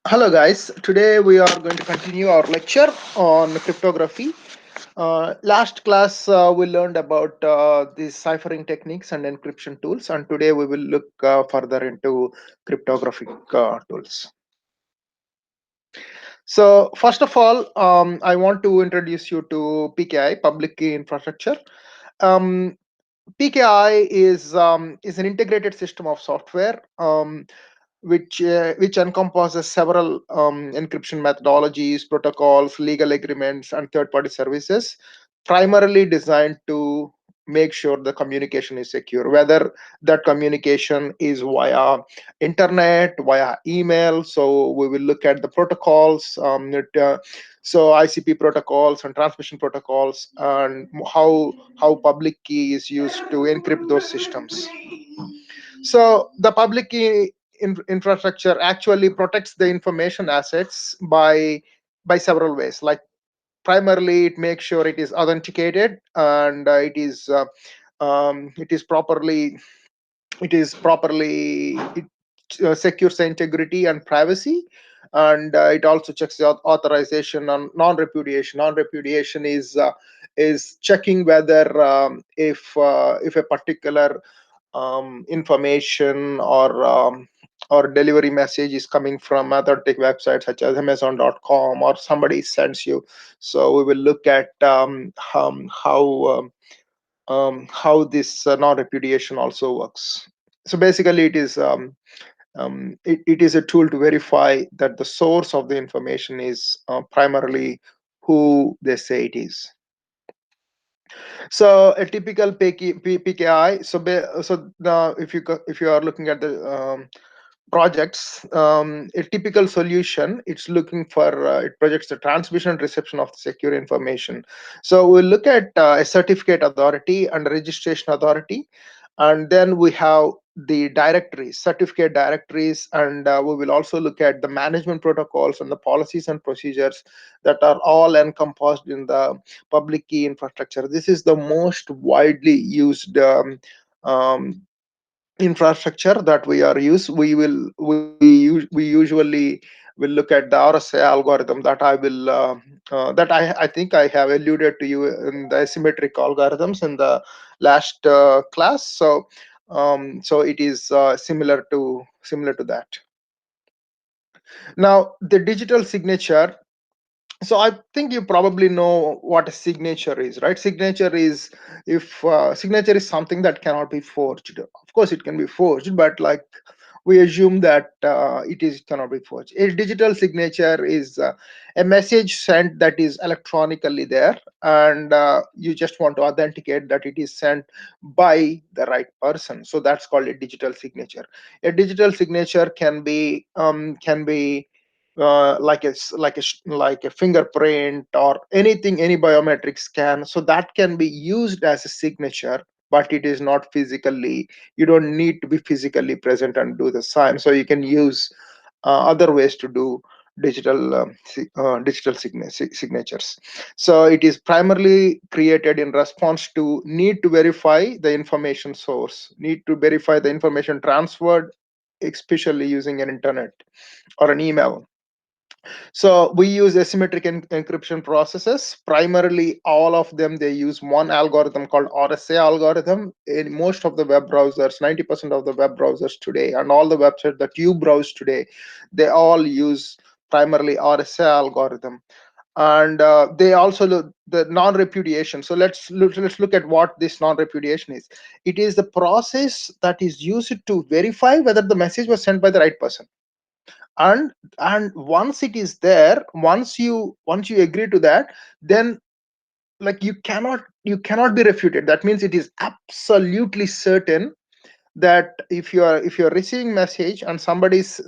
Hello, guys. Today we are going to continue our lecture on cryptography. Last class we learned about these ciphering techniques and encryption tools, and today we will look further into cryptographic tools. So, first of all, I want to introduce you to PKI, Public Key Infrastructure. Um, PKI is an integrated system of software. Which encompasses several encryption methodologies, protocols, legal agreements, and third-party services, primarily designed to make sure the communication is secure, whether that communication is via internet, via email. So we will look at the protocols, so ICP protocols and transmission protocols, and how public key is used to encrypt those systems. So the public key infrastructure actually protects the information assets by several ways. Like primarily, it makes sure it is authenticated and it is properly it secures the integrity and privacy, and it also checks the authorization on non-repudiation. Non-repudiation is checking whether if a particular information or delivery message is coming from authentic websites such as Amazon.com, or somebody sends you. So we will look at how this non-repudiation also works. So basically, it is a tool to verify that the source of the information is primarily who they say it is. So a typical PKI. If you are looking at the projects, a typical solution, it's looking for it projects the transmission and reception of the secure information. So we'll look at a certificate authority and registration authority, and then we have the directories, certificate directories, and we will also look at the management protocols and the policies and procedures that are all encompassed in the public key infrastructure. This is the most widely used infrastructure that we are use. We usually will look at the RSA algorithm that I think I have alluded to you in the asymmetric algorithms in the last class. So it is similar to that. Now the digital signature. So I think you probably know what a signature is, right? Signature is something that cannot be forged. Of course it can be forged, but like we assume that it cannot be forged. A digital signature is a message sent that is electronically there, and you just want to authenticate that it is sent by the right person. So that's called a digital signature. A digital signature can be like a fingerprint or anything, any biometric scan. So that can be used as a signature, but it is not physically. You don't need to be physically present and do the sign. So you can use other ways to do digital signatures. So it is primarily created in response to need to verify the information source, need to verify the information transferred, especially using an internet or an email. So we use asymmetric encryption processes. Primarily, all of them, they use one algorithm called RSA algorithm. In most of the web browsers, 90% of the web browsers today, and all the websites that you browse today, they all use primarily RSA algorithm. And they also look the non-repudiation. So let's look at what this non-repudiation is. It is the process that is used to verify whether the message was sent by the right person. And once it is there, once you agree to that, then like you cannot be refuted. That means it is absolutely certain that if you're receiving message and somebody is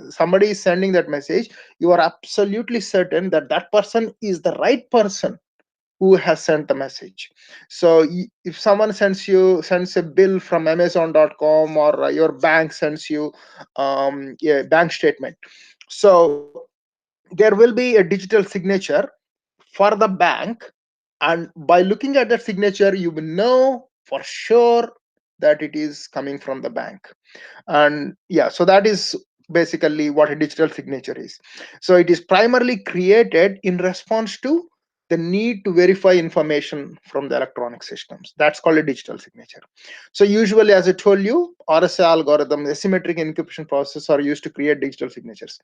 sending that message, you are absolutely certain that that person is the right person who has sent the message. So if someone sends a bill from Amazon.com, or your bank sends you a bank statement, so there will be a digital signature for the bank, and by looking at that signature you will know for sure that it is coming from the bank. And yeah, so that is basically what a digital signature is. So it is primarily created in response to the need to verify information from the electronic systems. That's called a digital signature. So usually, as I told you, RSA algorithm, asymmetric encryption process are used to create digital signatures.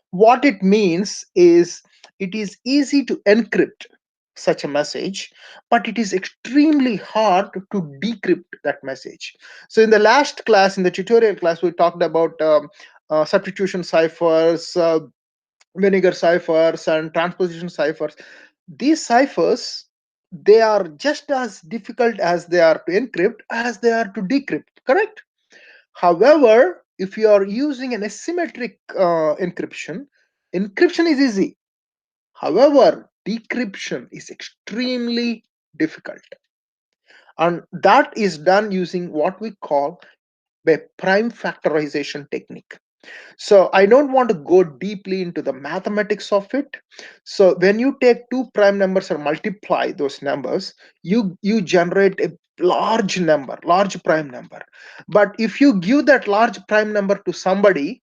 What it means is it is easy to encrypt such a message, but it is extremely hard to decrypt that message. So in the last class, in the tutorial class, we talked about substitution ciphers, vinegar ciphers, and transposition ciphers. These ciphers, they are just as difficult as they are to encrypt as they are to decrypt, correct? However, if you are using an asymmetric encryption is easy. However, decryption is extremely difficult, and that is done using what we call a prime factorization technique. So I don't want to go deeply into the mathematics of it. So when you take two prime numbers and multiply those numbers, you generate a large prime number. But if you give that large prime number to somebody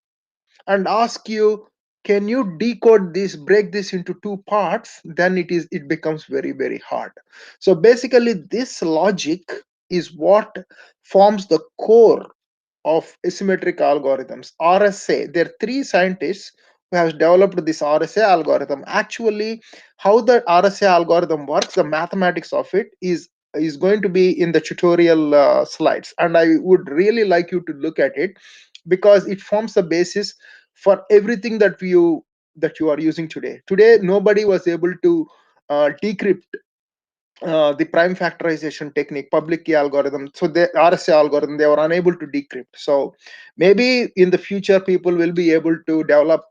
and ask you, can you decode this, break this into two parts, then it becomes very hard. So basically this logic is what forms the core of asymmetric algorithms. RSA, there are three scientists who have developed this RSA algorithm. Actually, how the RSA algorithm works, the mathematics of it is going to be in the tutorial slides, and I would really like you to look at it because it forms the basis for everything that you are using today. Today, nobody was able to decrypt the prime factorization technique, public key algorithm. So the RSA algorithm, they were unable to decrypt. So maybe in the future, people will be able to develop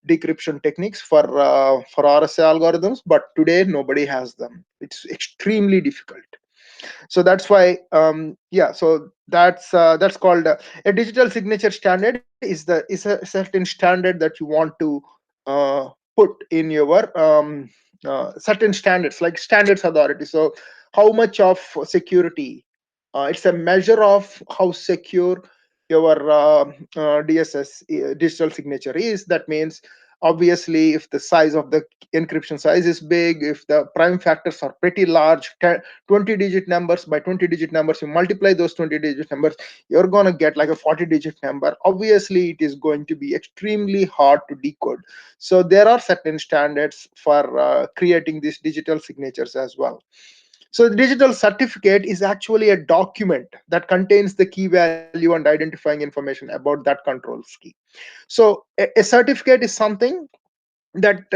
decryption techniques for RSA algorithms, but today nobody has them. It's extremely difficult. So that's why yeah, so that's called a digital signature standard is a certain standard that you want to put in your certain standards, like standards authority. So how much of security, it's a measure of how secure your DSS, digital signature is. That means obviously if the size of the encryption size is big, if the prime factors are pretty large, 20 digit numbers by 20 digit numbers, you multiply those 20 digit numbers, you're going to get like a 40 digit number. Obviously it is going to be extremely hard to decode. So there are certain standards for creating these digital signatures as well. So the digital certificate is actually a document that contains the key value and identifying information about that control key. So a certificate is something that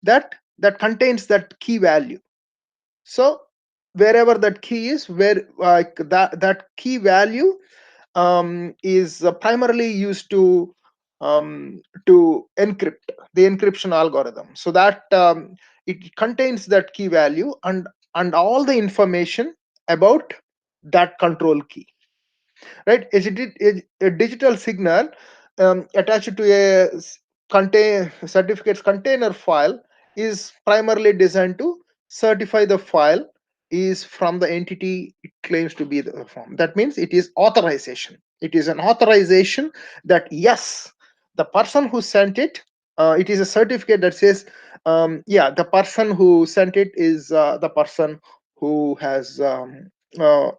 that contains that key value. So wherever that key is, where like that key value is primarily used to encrypt the encryption algorithm. So that it contains that key value and all the information about that control key, right? A digital signal attached to a contain certificates container file is primarily designed to certify the file is from the entity it claims to be the from. That means it is authorization. It is an authorization that yes, the person who sent it, it is a certificate that says yeah, the person who sent it is the person who has the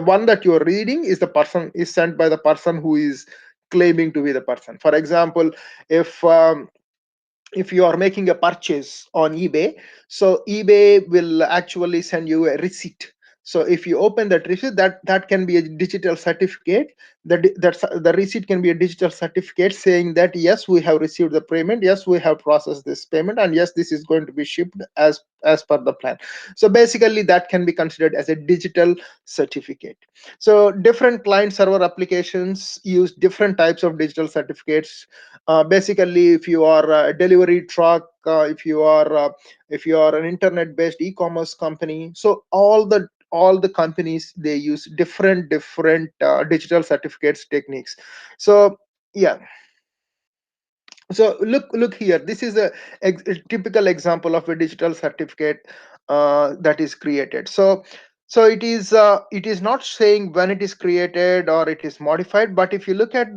one that you're reading is the person is sent by the person who is claiming to be the person. For example, if if you are making a purchase on eBay, so eBay will actually send you a receipt. So if you open that receipt, that can be a digital certificate. The receipt can be a digital certificate saying that yes, we have received the payment, yes, we have processed this payment, and yes, this is going to be shipped as per the plan. So basically that can be considered as a digital certificate. So different client server applications use different types of digital certificates. Basically, if you are a delivery truck, if you are an internet based e-commerce company, so all the companies, they use different digital certificates techniques. So yeah, so look here, this is a typical example of a digital certificate that is created. So it is not saying when it is created or it is modified, but if you look at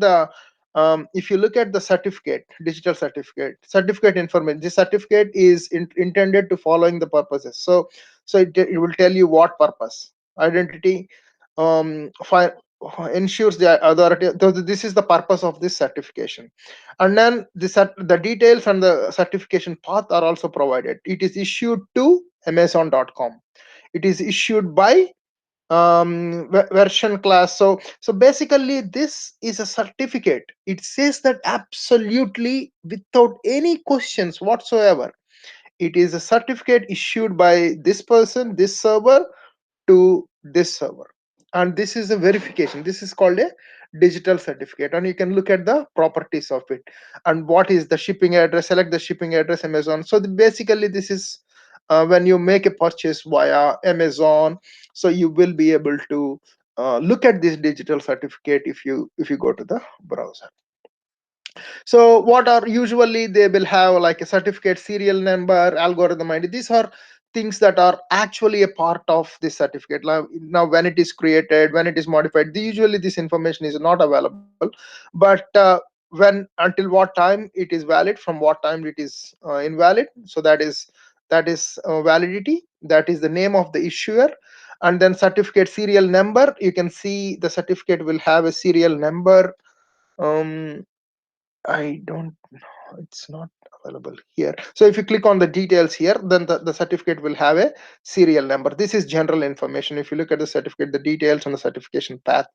If you look at the certificate, digital certificate information, this certificate is intended to following the purposes. So it will tell you what purpose, identity, fi- ensures the authority. So this is the purpose of this certification, and then the details and the certification path are also provided. It is issued to Amazon.com. It is issued by version class. So basically this is a certificate. It says that absolutely without any questions whatsoever, it is a certificate issued by this person, this server, to this server, and this is a verification. This is called a digital certificate, and you can look at the properties of it. And what is the shipping address? Select the shipping address, Amazon. So basically this is when you make a purchase via Amazon, so you will be able to look at this digital certificate if you go to the browser. So what are usually, they will have like a certificate serial number, algorithm ID. These are things that are actually a part of this certificate. Now when it is created, when it is modified, usually this information is not available. But when, until what time it is valid, from what time it is invalid. So that is validity. That is the name of the issuer. And then certificate serial number, you can see the certificate will have a serial number. um I don't know, it's not available here. So if you click on the details here, then the certificate will have a serial number. This is general information. If you look at the certificate, the details on the certification path.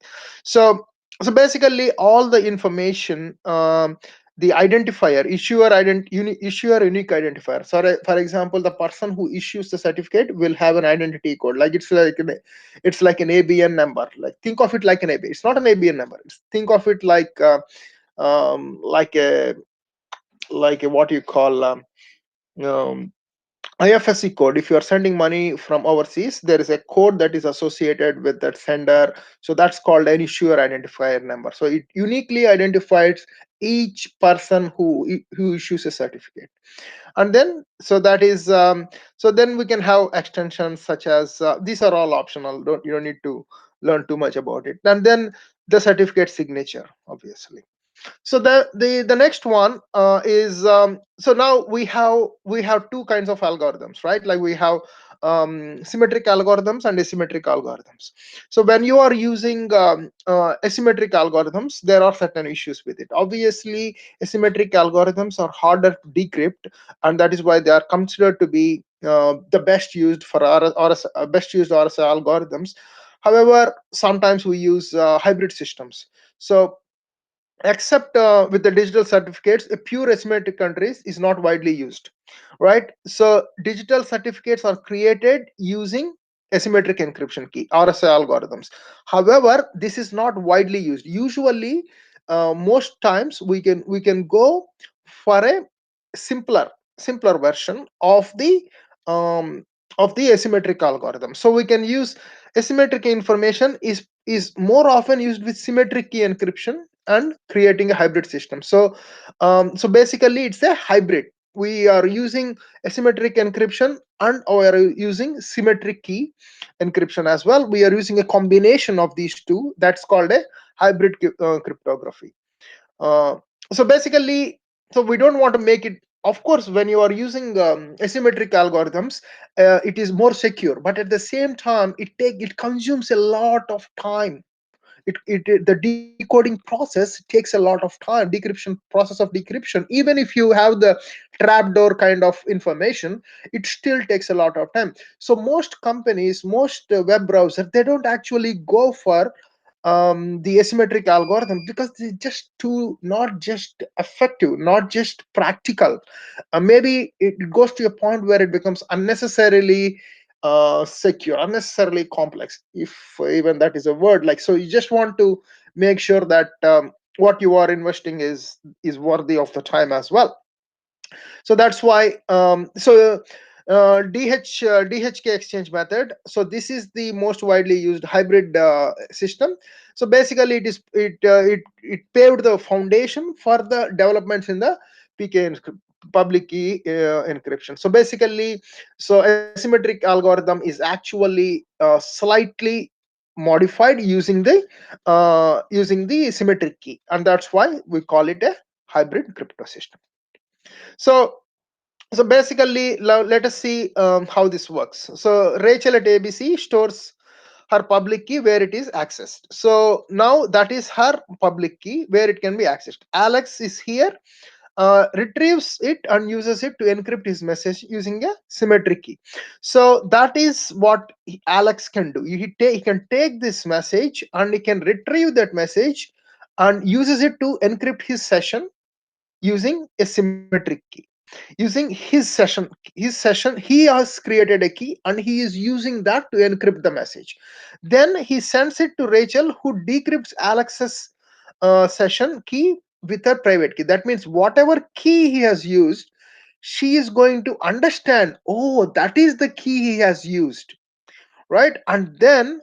So so basically all the information, the identifier, issuer unique identifier. So for example, the person who issues the certificate will have an identity code. Like it's like an ABN number. Like think of it like an AB. It's not an ABN number. Think of it like a what you call um, IFSC code. If you are sending money from overseas, there is a code that is associated with that sender. So that's called an issuer identifier number. So it uniquely identifies each person who issues a certificate. And then so then we can have extensions such as these are all optional. You don't need to learn too much about it. And then the certificate signature, obviously. So the next one is so now we have two kinds of algorithms, right? Like we have symmetric algorithms and asymmetric algorithms. So when you are using asymmetric algorithms, there are certain issues with it. Obviously asymmetric algorithms are harder to decrypt, and that is why they are considered to be the best used for best used RSA algorithms. However, sometimes we use hybrid systems. So except with the digital certificates, a pure asymmetric countries is not widely used, right? So digital certificates are created using asymmetric encryption key, RSA algorithms. However, this is not widely used. Usually most times we can go for a simpler simpler version um, of the asymmetric algorithm. So we can use asymmetric information is more often used with symmetric key encryption and creating a hybrid system. So basically it's a hybrid. We are using asymmetric encryption and we are using symmetric key encryption as well. We are using a combination of these two. That's called a hybrid cryptography. uh, so basically, so we don't want to make it, of course when you are using asymmetric algorithms, it is more secure, but at the same time it consumes a lot of time. The decoding process takes a lot of time. Decryption process of decryption, even if you have the trapdoor kind of information, it still takes a lot of time. So most companies, most web browsers, they don't actually go for the asymmetric algorithm because they're just too not just effective, not just practical. Maybe it goes to a point where it becomes unnecessarily secure, unnecessarily complex, if even that is a word. Like, so you just want to make sure that what you are investing is worthy of the time as well. So that's why DHK exchange method. So this is the most widely used hybrid system. So basically it paved the foundation for the developments in the public key encryption. So basically, so asymmetric algorithm is actually slightly modified using the symmetric key, and that's why we call it a hybrid crypto system. So basically, let us see how this works. So Rachel at ABC stores her public key where it is accessed. So now that is her public key where it can be accessed. Alex is here, retrieves it and uses it to encrypt his message using a symmetric key. So that is what Alex can do. He can take this message and he can retrieve that message and uses it to encrypt his session using a symmetric key. Using his session he has created a key and he is using that to encrypt the message. Then he sends it to Rachel, who decrypts Alex's session key with her private key. That means whatever key he has used, she is going to understand, oh, that is the key he has used, right? And then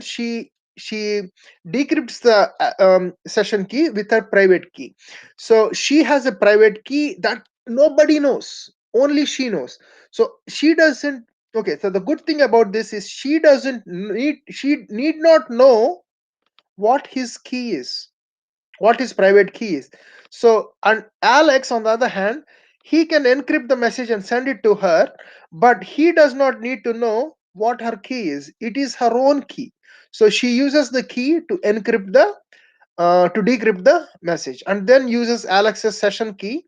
she decrypts the session key with her private key. So she has a private key that nobody knows, only she knows. So she doesn't, okay, so the good thing about this is she need not know what his key is, what his private key is. So, and Alex, on the other hand, he can encrypt the message and send it to her, but he does not need to know what her key is. It is her own key. So she uses the key to decrypt the message, and then uses Alex's session key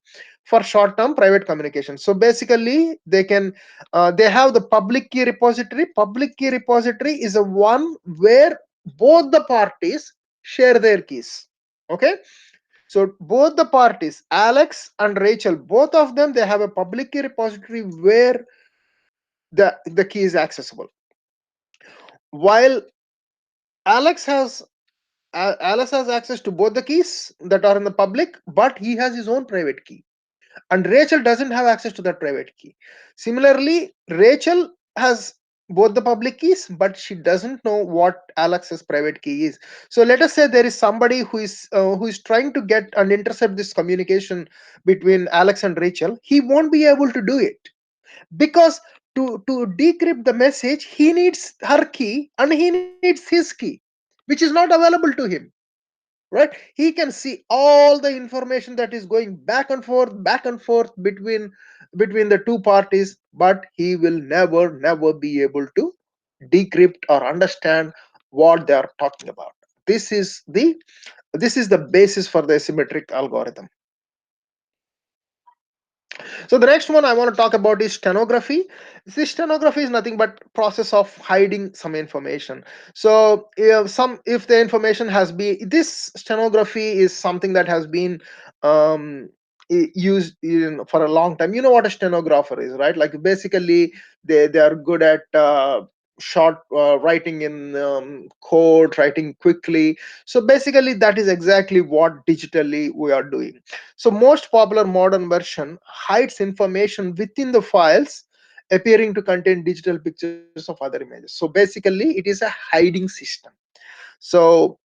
for short-term private communication. So basically, they have the public key repository. Public key repository is a one where both the parties share their keys. Okay, so both the parties, Alex and Rachel, both of them, they have a public key repository where the key is accessible. While Alex has Alex has access to both the keys that are in the public, but he has his own private key. And Rachel doesn't have access to that private key. Similarly, Rachel has both the public keys, but she doesn't know what Alex's private key is. So let us say there is somebody who is trying to get and intercept this communication between Alex and Rachel. He won't be able to do it because to decrypt the message, he needs her key and he needs his key, which is not available to him, right? He can see all the information that is going back and forth between the two parties, but he will never be able to decrypt or understand what they are talking about. This is the basis for the symmetric algorithm. So the next one I want to talk about is stenography. This stenography is nothing but process of hiding some information. So if the information has been, this stenography is something that has been um, used for a long time. You know what a stenographer is, right? Like basically they are good at short writing in code, writing quickly. So basically that is exactly what digitally we are doing. So most popular modern version hides information within the files appearing to contain digital pictures of other images. So basically it is a hiding system. So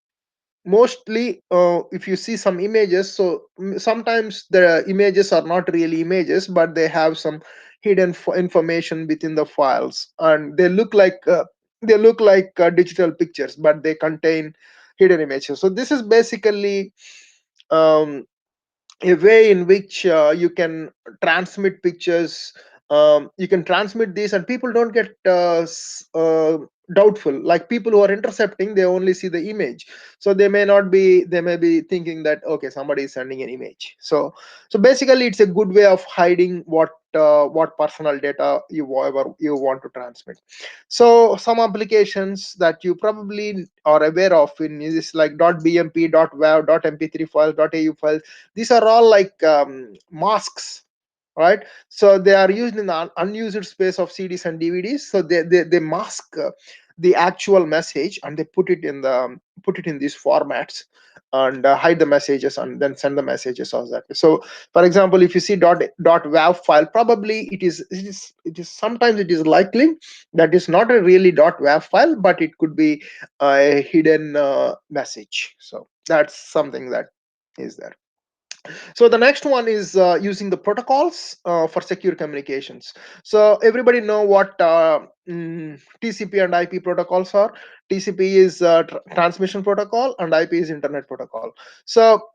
mostly if you see some images, so sometimes the images are not really images, but they have some hidden information within the files, and they look like digital pictures, but they contain hidden images. So this is basically um, a way in which you can transmit pictures. You can transmit these and people don't get doubtful. Like people who are intercepting, they only see the image, so they may be thinking that okay, somebody is sending an image. So basically it's a good way of hiding what personal data you want to transmit. So some applications that you probably are aware of in is like .bmp, .wav, .mp3 files, .au files. These are all like masks, right? So they are used in the unused space of CDs and DVDs. So they mask the actual message and they put it in these formats and hide the messages and then send the messages as that. So for example, if you see .wav file, probably it is sometimes it is likely that is not a really .wav file, but it could be a hidden message. So that's something that is there. So the next one is using the protocols for secure communications. So everybody know what TCP and IP protocols are. TCP is transmission protocol, and IP is internet protocol. So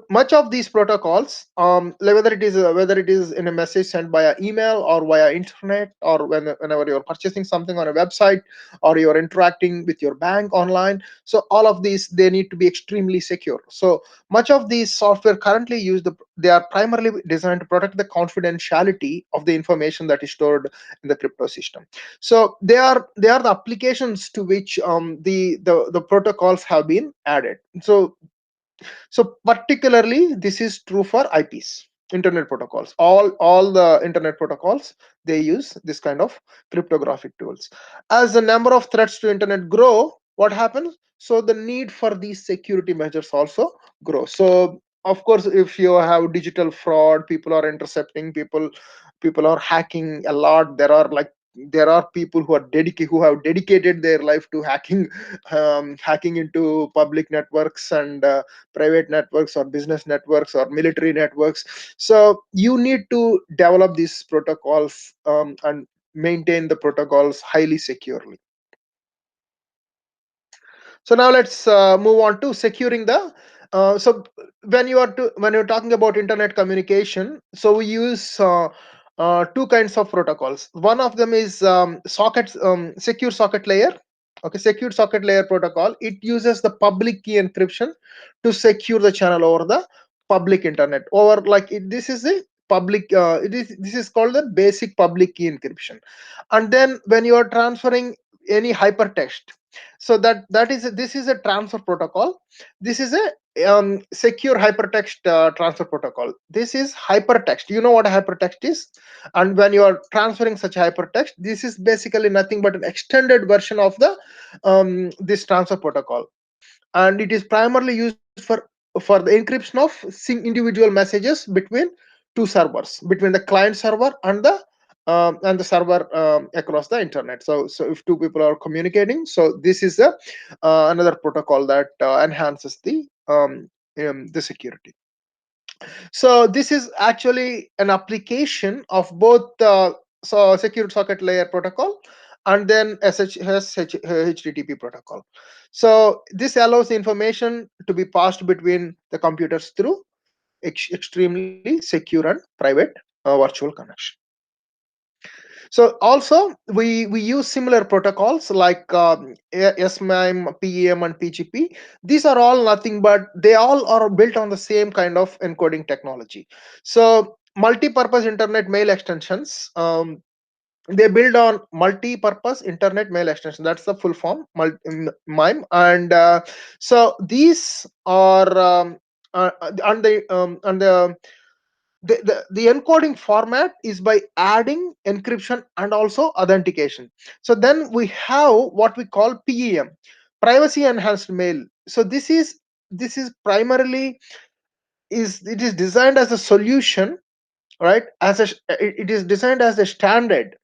much of these protocols, whether it is in a message sent via email or via internet, or whenever you're purchasing something on a website, or you're interacting with your bank online, so all of these, they need to be extremely secure. So much of these software currently used, they are primarily designed to protect the confidentiality of the information that is stored in the crypto system. So they are the applications to which the protocols have been added. So particularly this is true for IPs, internet protocols. All the internet protocols, they use this kind of cryptographic tools. As the number of threats to internet grow, what happens? So the need for these security measures also grow. So of course, if you have digital fraud, people are intercepting, people are hacking a lot. There are people who have dedicated their life to hacking, hacking into public networks and private networks or business networks or military networks. So you need to develop these protocols, and maintain the protocols highly securely. So now let's move on to securing the so when you're talking about internet communication, so we use two kinds of protocols. One of them is secure socket layer. Okay, secure socket layer protocol, it uses the public key encryption to secure the channel over the public internet, over this is a public this is called the basic public key encryption. And then when you are transferring any hypertext, so this is a transfer protocol. This is a secure hypertext transfer protocol. This is hypertext. You know what a hypertext is? And when you are transferring such hypertext, this is basically nothing but an extended version of the this transfer protocol, and it is primarily used for the encryption of individual messages between two servers, between the client server and the server across the internet. So if two people are communicating, so this is another protocol that enhances the security. So this is actually an application of both secure socket layer protocol and then HTTP protocol. So this allows information to be passed between the computers through extremely secure and private virtual connection. So also we use similar protocols like SMIME, PEM, and PGP. These are all nothing but they all are built on the same kind of encoding technology. So multi-purpose internet mail extensions. They build on multi-purpose internet mail extension. That's the full form, MIME. And so these are and the encoding format is by adding encryption and also authentication. So then we have what we call PEM, privacy enhanced mail. So this is primarily it is designed as a solution, right? It is designed as a standard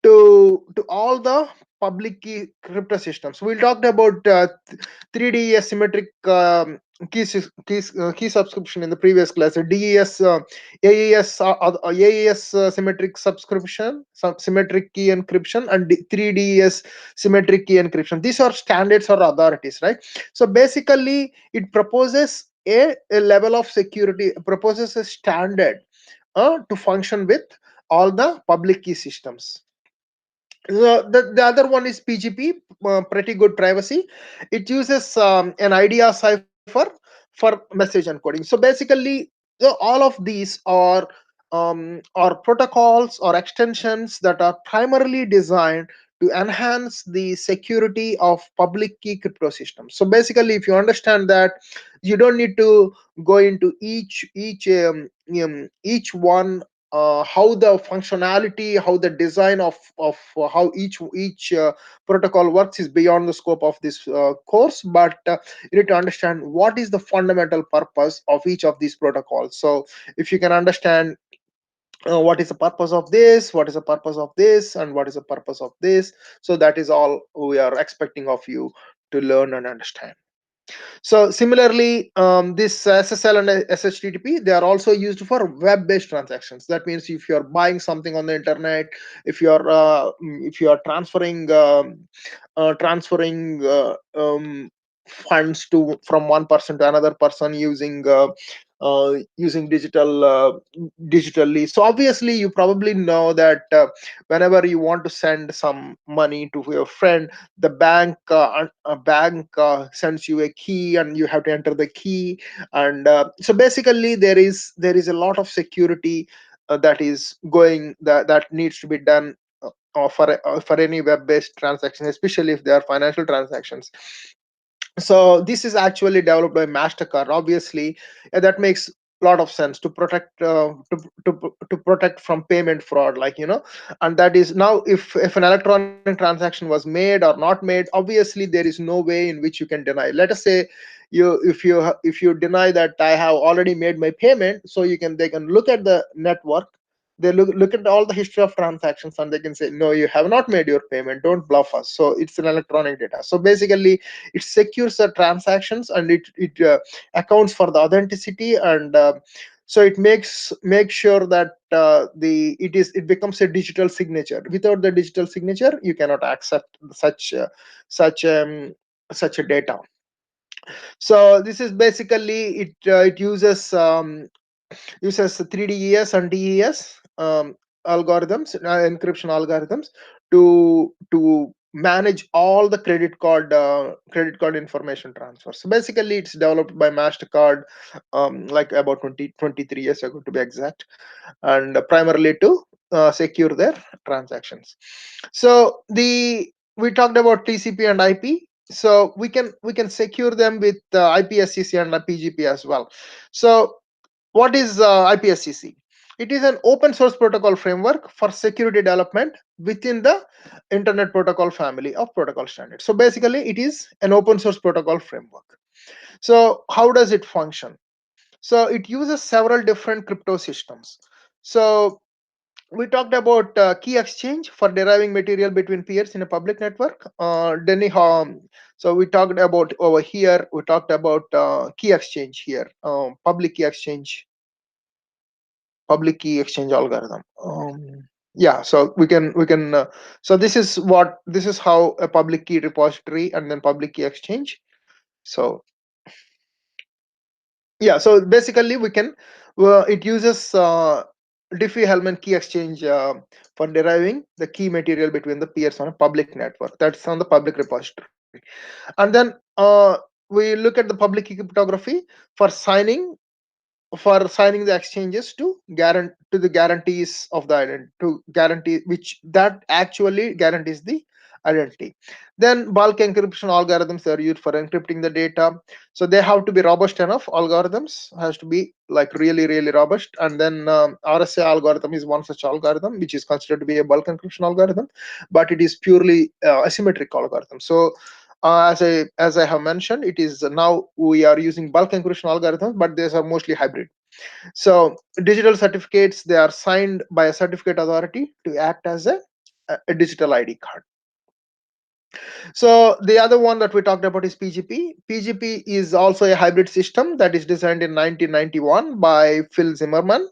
to all the public key crypto systems. We talked about 3D asymmetric key subscription in the previous class. DES, AES symmetric subscription, symmetric key encryption, and 3DES symmetric key encryption. These are standards or authorities, right? So basically, it proposes a level of security, proposes a standard to function with all the public key systems. The other one is PGP, pretty good privacy. It uses an idea cipher for message encoding. So basically, all of these are protocols or extensions that are primarily designed to enhance the security of public key crypto systems. So basically, if you understand that, you don't need to go into each one, how the functionality, how the design of how each protocol works is beyond the scope of this course. But you need to understand what is the fundamental purpose of each of these protocols. So if you can understand what is the purpose of this, what is the purpose of this, and what is the purpose of this, so that is all we are expecting of you to learn and understand. So similarly, this SSL and SHTTP, they are also used for web-based transactions. That means if you are buying something on the internet, if you are transferring funds to from one person to another person using digitally. So obviously, you probably know that whenever you want to send some money to your friend, the bank sends you a key and you have to enter the key. And so basically there is a lot of security that needs to be done for any web based transaction, especially if they are financial transactions. So this is actually developed by Mastercard. Obviously, that makes a lot of sense to to protect from payment fraud, and that is now, if an electronic transaction was made or not made, obviously there is no way in which you can deny. Let us say if you deny that I have already made my payment, so they can look at the network. They look at all the history of transactions, and they can say, no, you have not made your payment, don't bluff us. So it's an electronic data. So basically it secures the transactions, and it accounts for the authenticity. And so it makes sure that it becomes a digital signature. Without the digital signature, you cannot accept such such a data. So this is basically it uses 3DES and DES algorithms, encryption algorithms, to manage all the credit card information transfers. So basically, it's developed by Mastercard, like about 23 years ago to be exact, and primarily to secure their transactions. So we talked about TCP and IP. So we can secure them with IPSCC and PGP as well. So what is IPSCC? It is an open source protocol framework for security development within the Internet Protocol family of protocol standards. So basically, it is an open source protocol framework. So how does it function? So it uses several different crypto systems. So we talked about key exchange for deriving material between peers in a public network. So we talked about over here. We talked about key exchange here, public key exchange algorithm. Yeah, so so this is how a public key repository and then public key exchange. So yeah, so basically it uses Diffie-Hellman key exchange for deriving the key material between the peers on a public network. That's on the public repository. And then we look at the public key cryptography for signing the exchanges to the guarantees of the identity, to guarantee which that actually guarantees the identity. Then bulk encryption algorithms are used for encrypting the data. So they have to be robust enough. Algorithms has to be like really really robust. And then RSA algorithm is one such algorithm which is considered to be a bulk encryption algorithm, but it is purely asymmetric algorithm. So as I have mentioned, it is now we are using bulk encryption algorithms, but these are mostly hybrid. So digital certificates, they are signed by a certificate authority to act as a digital ID card. So the other one that we talked about is PGP. PGP is also a hybrid system that is designed in 1991 by Phil Zimmerman.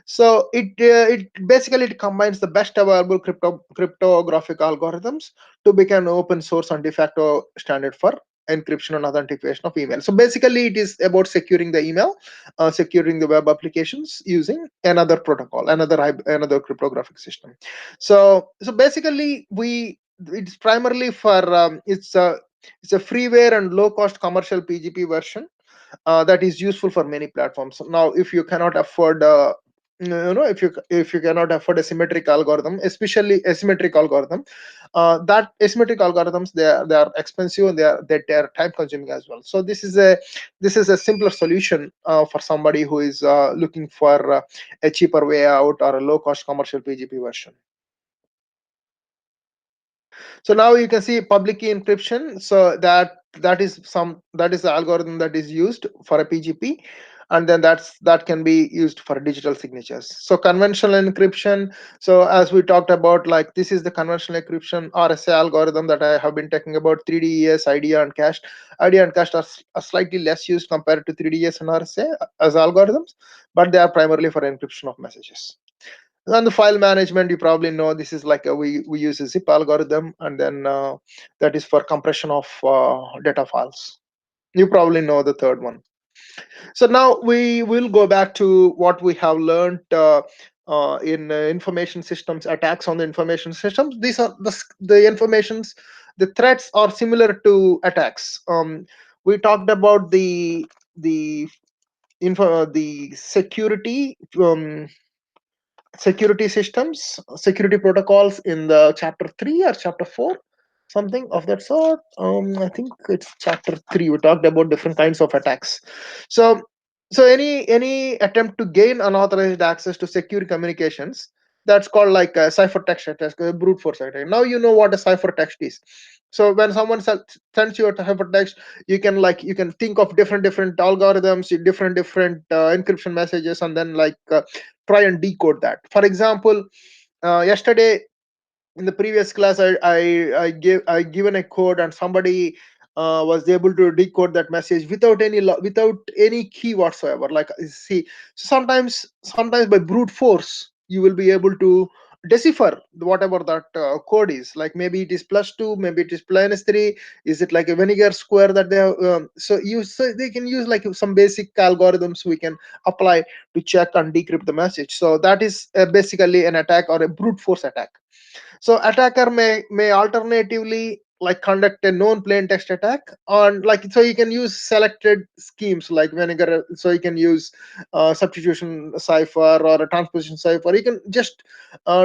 So it combines the best available cryptographic algorithms to become an open source and de facto standard for encryption and authentication of email. So basically, it is about securing the email, securing the web applications using another protocol, another cryptographic system. So basically, it's primarily for it's a freeware and low cost commercial PGP version that is useful for many platforms. Now, if you cannot afford if you cannot afford a symmetric algorithm, especially asymmetric algorithm, that asymmetric algorithms, they are expensive, and they are time consuming as well. So this is a simpler solution for somebody who is looking for a cheaper way out or a low cost commercial PGP version. So now you can see public key encryption. So that that is the algorithm that is used for a PGP, and then that can be used for digital signatures. So conventional encryption. So as we talked about, like this is the conventional encryption RSA algorithm that I have been talking about. 3DES, IDEA, and cached. IDEA and cached are slightly less used compared to 3DES and RSA as algorithms, but they are primarily for encryption of messages. And the file management, you probably know, this is like we use a zip algorithm, and then that is for compression of data files. You probably know the third one. So now we will go back to what we have learned in information systems, attacks on the information systems. These are the informations, the threats are similar to attacks. We talked about the the security systems, security protocols in the chapter 3 or chapter 4, something of that sort. I think it's chapter 3. We talked about different kinds of attacks. So, any attempt to gain unauthorized access to secure communications, that's called like a ciphertext attack, a brute force attack. Now you know what a ciphertext is. So when someone sends you a ciphertext, you can think of different algorithms, different encryption messages, and then try and decode that. For example, yesterday in the previous class, I given a code, and somebody was able to decode that message without without any key whatsoever. Like, see, so sometimes by brute force you will be able to decipher whatever that code is. Like maybe it is +2, maybe it is -3. Is it like a vinegar square that they have, so they can use like some basic algorithms we can apply to check and decrypt the message. So that is basically an attack or a brute force attack. So attacker may alternatively like conduct a known plain text attack on, like, so you can use selected schemes like vinegar. So you can use substitution cipher or a transposition cipher. You can just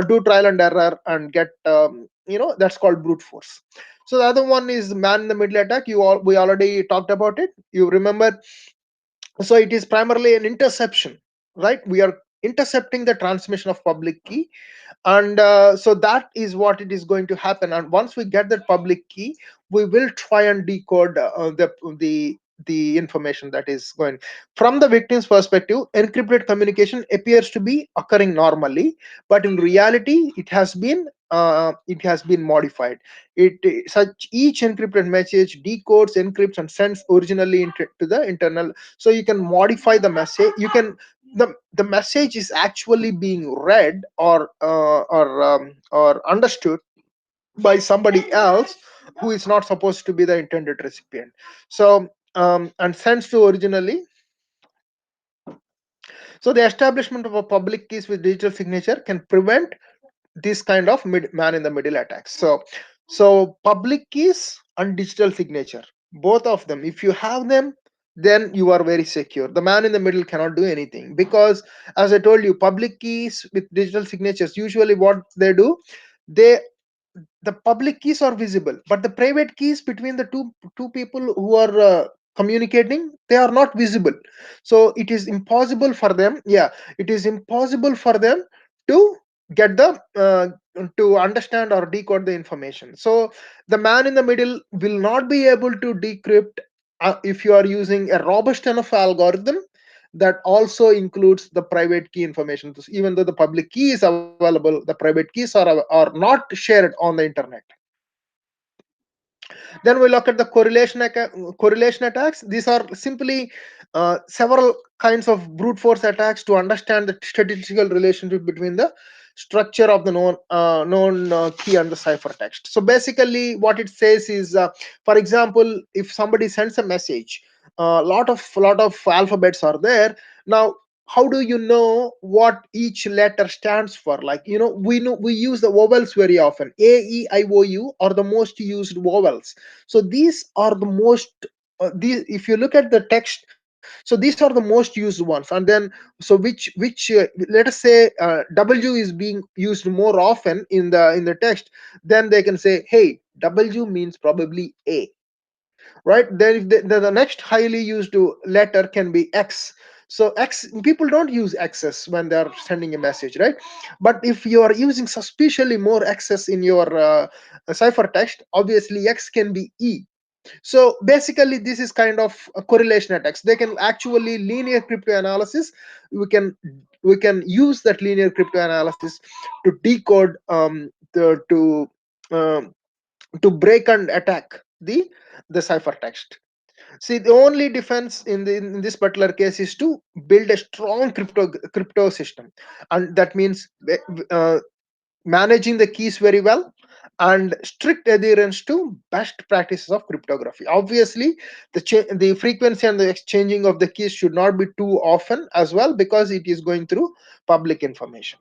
do trial and error and get that's called brute force. So the other one is man in the middle attack. We already talked about it, you remember. So it is primarily an interception, right? We are intercepting the transmission of public key, and so that is what it is going to happen. And once we get that public key, we will try and decode the information that is going. From the victim's perspective, encrypted communication appears to be occurring normally, but in reality it has been modified. Such each encrypted message decodes, encrypts, and sends originally into to the internal. So you can modify the message. You can The message is actually being read or understood by somebody else who is not supposed to be the intended recipient. So and sends to originally. So the establishment of a public keys with digital signature can prevent this kind of man in the middle attacks. So public keys and digital signature, both of them, if you have them, then you are very secure. The man in the middle cannot do anything, because as I told you, public keys with digital signatures, usually what they do, they the public keys are visible, but the private keys between the two people who are communicating, they are not visible. So it is impossible for them, yeah, it is impossible for them to get the to understand or decode the information. So the man in the middle will not be able to decrypt if you are using a robust enough algorithm that also includes the private key information. Even though the public key is available, the private keys are not shared on the internet. Then we look at the correlation attacks. These are simply several kinds of brute force attacks to understand the statistical relationship between the structure of the known key and the ciphertext. So basically, what it says is, for example, if somebody sends a message, lot of alphabets are there. Now, how do you know what each letter stands for? Like, we use the vowels very often. A, E, I, O, U are the most used vowels. So these are the most these if you look at the text, so these are the most used ones. And then, so which let us say W is being used more often in the text, then they can say, hey, W means probably A, right? Then if the next highly used letter can be X. So X, people don't use X's when they are sending a message, right? But if you are using suspiciously more X's in your ciphertext, obviously X can be E. So basically this is kind of a correlation attacks. They can actually linear crypto analysis. We can use that linear crypto analysis to decode um, to break and attack the ciphertext. See, the only defense in this particular case is to build a strong crypto system, and that means uh, managing the keys very well and strict adherence to best practices of cryptography. Obviously, the frequency and the exchanging of the keys should not be too often as well, because it is going through public information.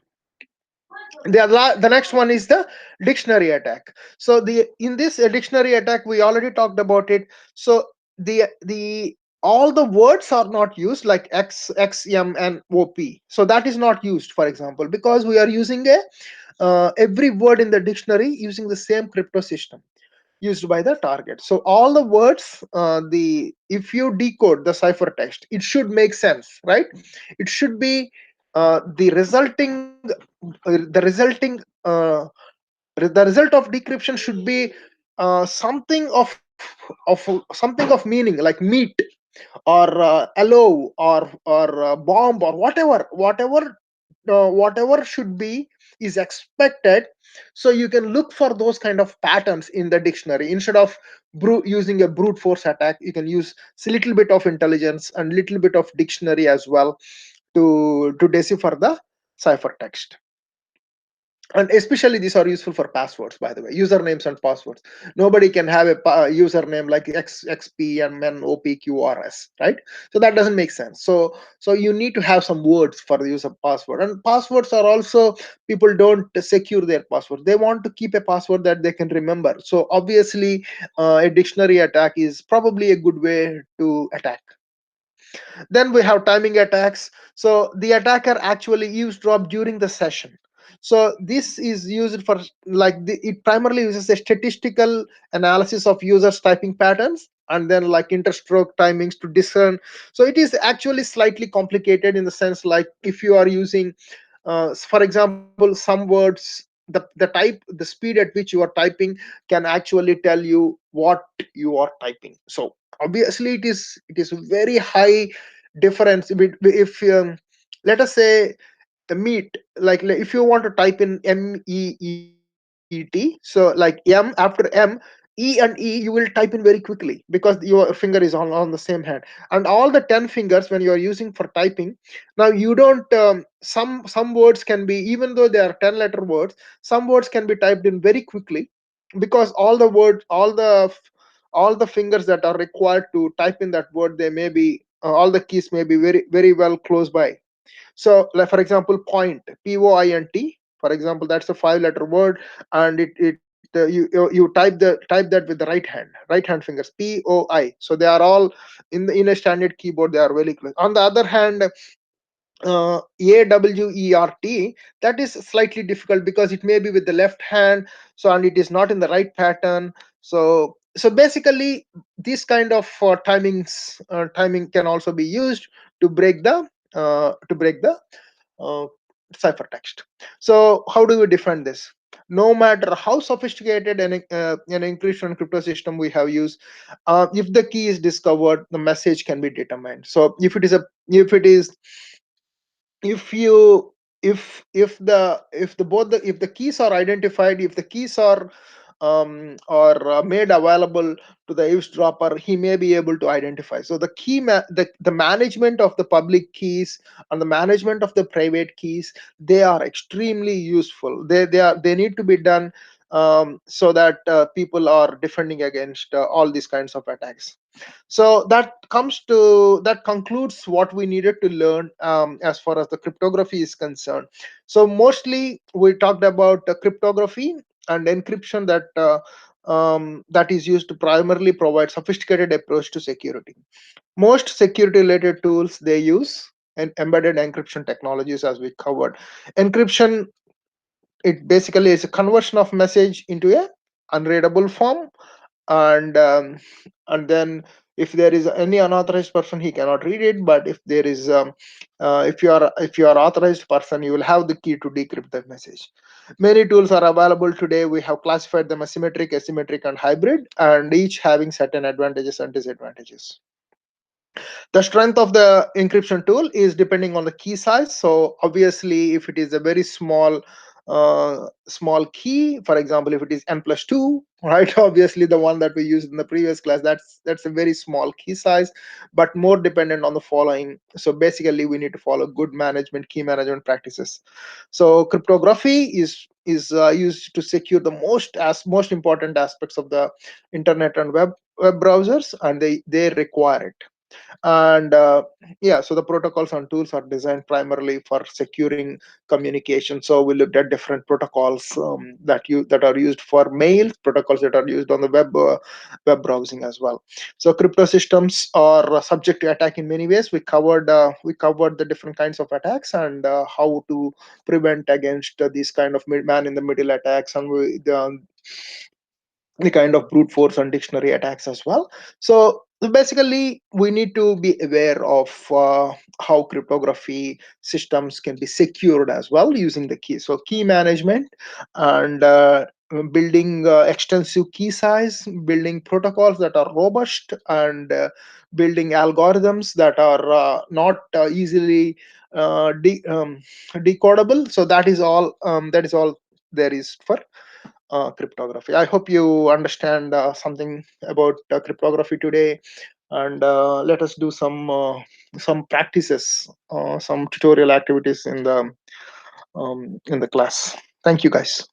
The next one is the dictionary attack. So the in this dictionary attack, we already talked about it. So the all the words are not used, like x, xm and op. So that is not used, for example, because we are using a every word in the dictionary using the same crypto system used by the target. So all the words, the if you decode the ciphertext, it should make sense, right? It should be the resulting the result of decryption should be something of meaning, like meat or allow or bomb or whatever should be is expected. So you can look for those kind of patterns in the dictionary. Instead of using a brute force attack, you can use a little bit of intelligence and little bit of dictionary as well to decipher the ciphertext. And especially these are useful for passwords, by the way, usernames and passwords. Nobody can have a username like xp and then opqrs, right? So that doesn't make sense. So you need to have some words for the use of password. And passwords are also, people don't secure their password, they want to keep a password that they can remember. So obviously a dictionary attack is probably a good way to attack. Then we have timing attacks. So the attacker actually eavesdrop during the session. So this is used for, like, it primarily uses a statistical analysis of users typing patterns and then like interstroke timings to discern. So it is actually slightly complicated in the sense, like if you are using for example, some words, the speed at which you are typing can actually tell you what you are typing. So obviously it is very high difference if let us say the meat, if you want to type in meet, so like m after m, e and e you will type in very quickly because your finger is on the same hand. And all the 10 fingers when you are using for typing, now you don't some words can be, even though they are 10 letter words, some words can be typed in very quickly, because all the fingers that are required to type in that word, they may be all the keys may be very very well close by. So like for example, point, for example, that's a 5 letter word. And you type that with the right hand fingers, poi. So they are all in a standard keyboard, they are very close. On the other hand, awert, that is slightly difficult because it may be with the left hand, so and it is not in the right pattern. So basically this kind of timing can also be used to break the uh, ciphertext. So how do we defend this? No matter how sophisticated an encryption crypto system we have used, if the key is discovered, the message can be determined. So if it is if you if the both the if the keys are identified, if the keys are made available to the eavesdropper, he may be able to identify. So the management of the public keys and the management of the private keys, they are extremely useful. They need to be done so that people are defending against all these kinds of attacks. So that concludes what we needed to learn as far as the cryptography is concerned. So mostly we talked about cryptography and encryption that is used to primarily provide sophisticated approach to security. Most security related tools, they use and embedded encryption technologies, as we covered. Encryption, it basically is a conversion of message into a unreadable form. And um, and then if there is any unauthorized person, he cannot read it. But if there is if you are authorized person, you will have the key to decrypt that message. Many tools are available today. We have classified them as symmetric, asymmetric, and hybrid, and each having certain advantages and disadvantages. The strength of the encryption tool is depending on the key size. So obviously, if it is a very small key, for example, if it is n plus 2, right, obviously the one that we used in the previous class, that's a very small key size, but more dependent on the following. So basically we need to follow good management, key management practices. So cryptography is used to secure the most important aspects of the internet and web browsers, and they require it. And yeah, so the protocols and tools are designed primarily for securing communication. So we looked at different protocols that are used for mail, protocols that are used on the web browsing as well. So crypto systems are subject to attack in many ways. We covered the different kinds of attacks, and how to prevent against these kind of man in the middle attacks, and the kind of brute force and dictionary attacks as well. So basically, we need to be aware of how cryptography systems can be secured as well using the key. So key management, and building extensive key size, building protocols that are robust, and building algorithms that are not easily decodable. So that is all there is for cryptography. I hope you understand something about cryptography today, and let us do some practices, some tutorial activities in the class. Thank you, guys.